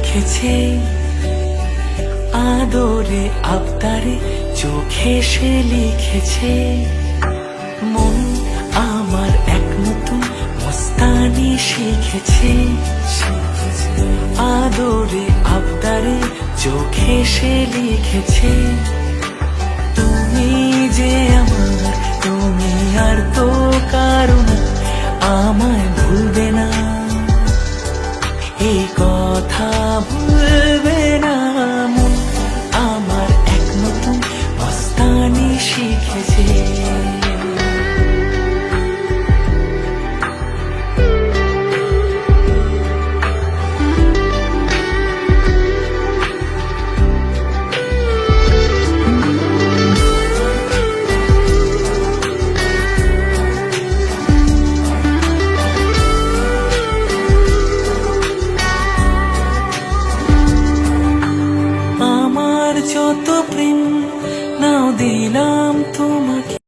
লিখেছে, আদরে আবদারে চোখে সে লিখেছে। মন আমার এক নতুন মস্তানি শিখেছে, আদরে আবদারে চোখে সে লিখেছে। তুমি যে আমার, তুমি আর তো কারো না, আমায় ভুলবে না, এই কথা ভুলবে না। মন আমার এক নতুন মস্তানি শিখেছে।